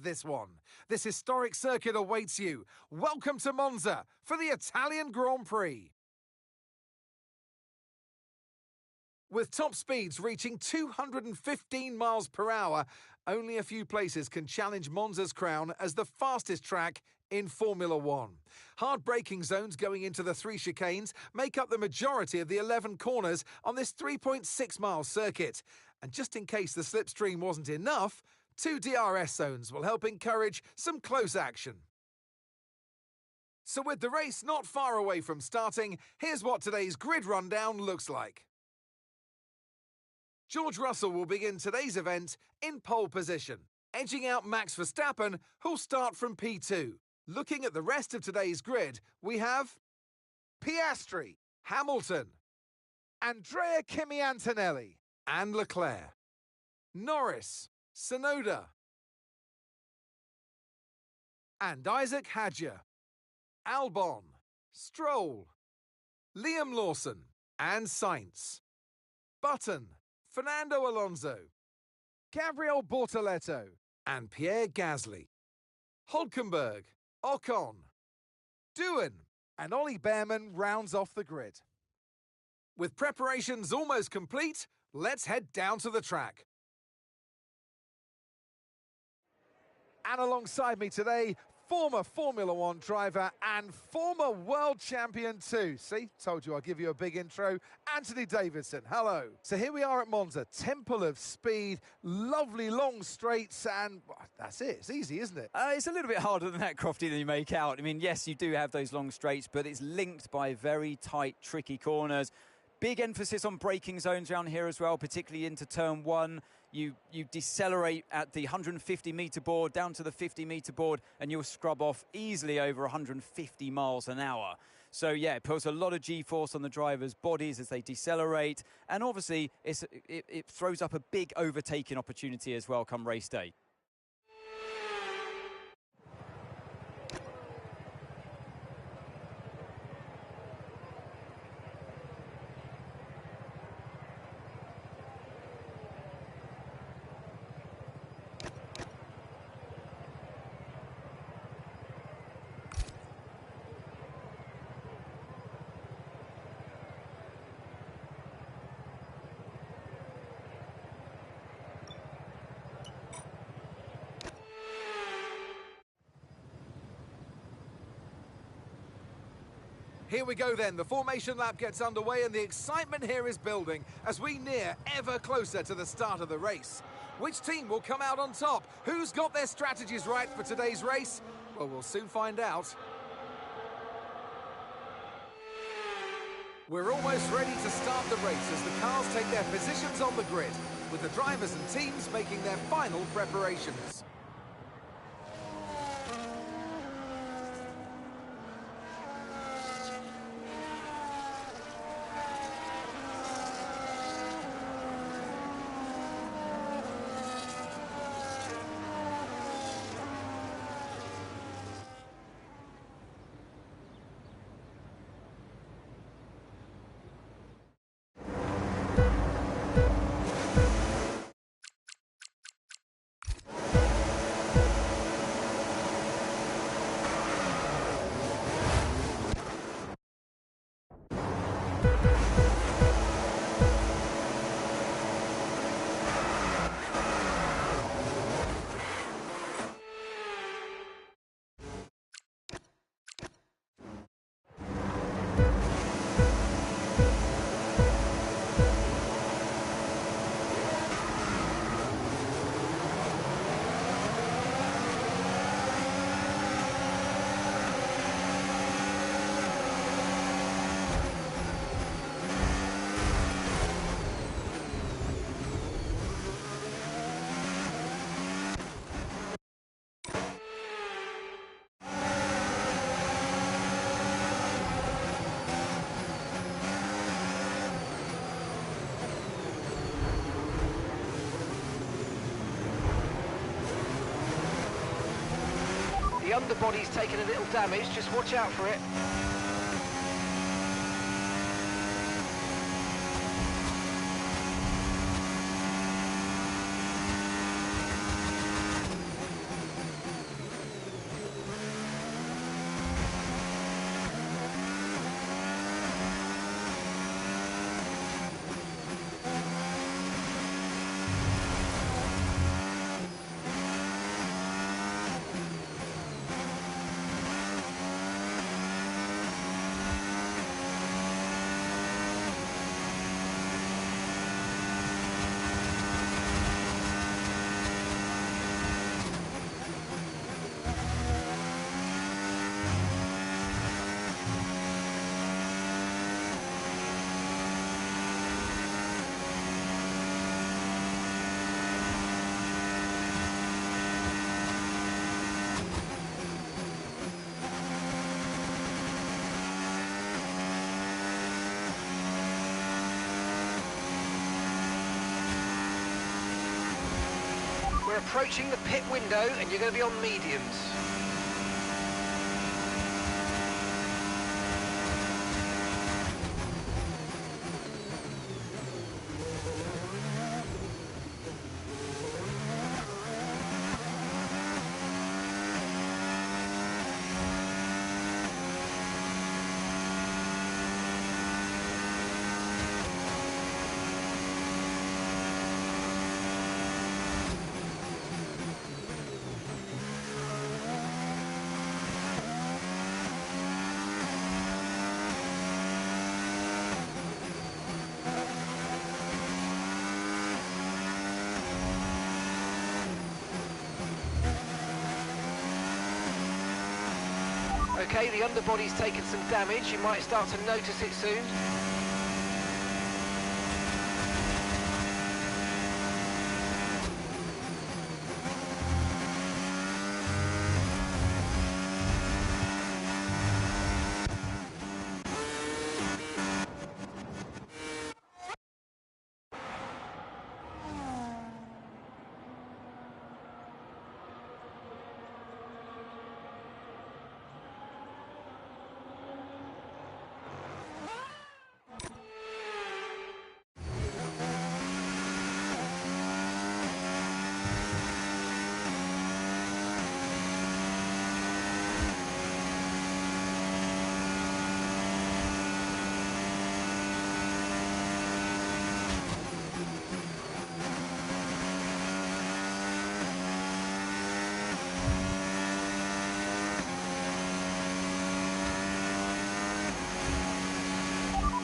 this one. This historic circuit awaits you. Welcome to Monza for the Italian Grand Prix. With top speeds reaching 215 miles per hour, only a few places can challenge Monza's crown as the fastest track in Formula One. Hard braking zones going into the 3 chicanes make up the majority of the 11 corners on this 3.6-mile circuit. And just in case the slipstream wasn't enough, 2 DRS zones will help encourage some close action. So with the race not far away from starting, here's what today's grid rundown looks like. George Russell will begin today's event in pole position, edging out Max Verstappen, who'll start from P2. Looking at the rest of today's grid, we have Piastri, Hamilton, Andrea Kimi Antonelli, and Leclerc, Norris, Tsunoda, and Isaac Hadjar, Albon, Stroll, Liam Lawson, and Sainz, Button, Fernando Alonso, Gabriel Bortoleto, and Pierre Gasly, Hülkenberg, Ocon, Doohan, and Ollie Behrman rounds off the grid. With preparations almost complete, let's head down to the track. And alongside me today, former Formula One driver and former world champion too. See, told you I'll give you a big intro. Anthony Davidson, hello. So here we are at Monza, Temple of Speed, lovely long straights, and well, that's it. It's easy, isn't it? It's a little bit harder than that, Crofty, than you make out. I mean, yes, you do have those long straights, but it's linked by very tight, tricky corners. Big emphasis on braking zones around here as well, particularly into turn 1. You decelerate at the 150-metre board down to the 50-metre board, and you'll scrub off easily over 150 miles an hour. So, yeah, it puts a lot of G-force on the drivers' bodies as they decelerate. And obviously, it throws up a big overtaking opportunity as well come race day. Here we go then, the formation lap gets underway and the excitement here is building as we near ever closer to the start of the race. Which team will come out on top? Who's got their strategies right for today's race? Well, we'll soon find out. We're almost ready to start the race as the cars take their positions on the grid, with the drivers and teams making their final preparations. The underbody's taken a little damage, just watch out for it. We're approaching the pit window and you're going to be on mediums. Okay, the underbody's taken some damage. You might start to notice it soon.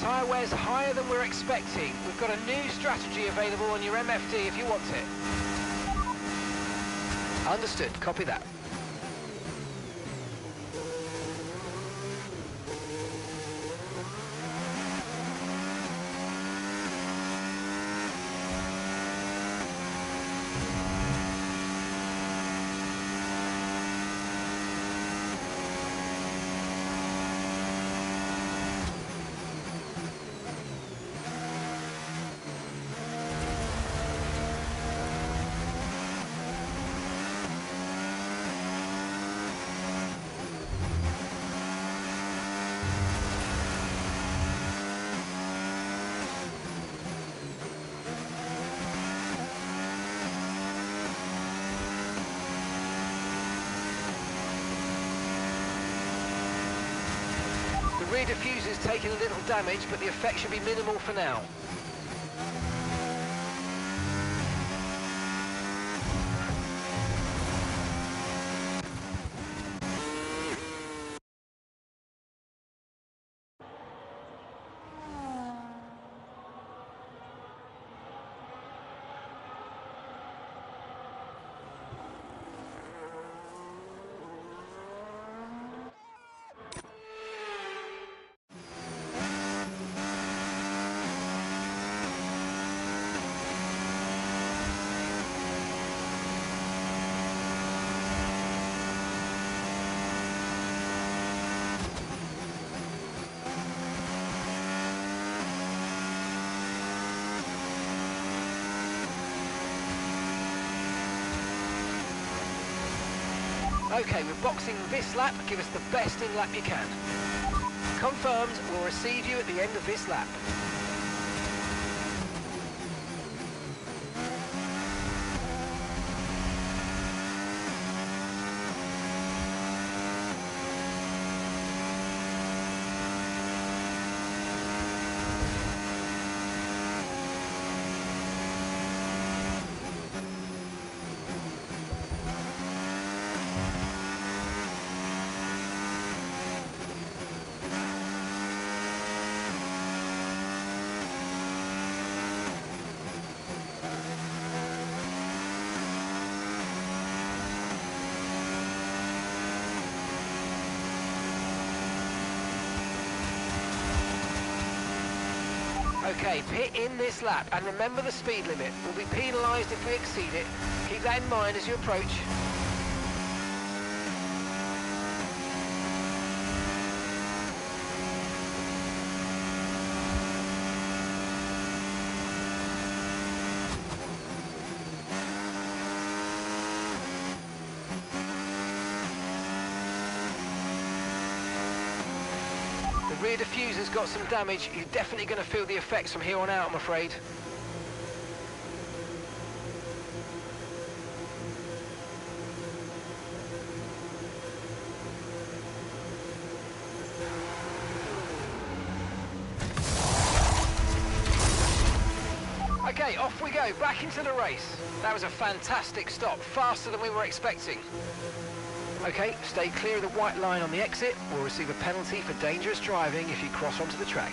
Tyre wear's higher than we're expecting. We've got a new strategy available on your MFD if you want it. Understood, copy that. The rear diffuser's taken a little damage, but the effect should be minimal for now. Okay, we're boxing this lap. Give us the best in lap you can. Confirmed, we'll receive you at the end of this lap. Okay, pit in this lap, and remember the speed limit. We'll be penalised if we exceed it. Keep that in mind as you approach. rear diffuser's got some damage. You're definitely going to feel the effects from here on out, I'm afraid. Okay, off we go, back into the race. That was a fantastic stop, faster than we were expecting. Okay, stay clear of the white line on the exit. We'll receive a penalty for dangerous driving if you cross onto the track.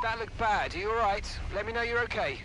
That looked bad. Are you alright? Let me know you're okay.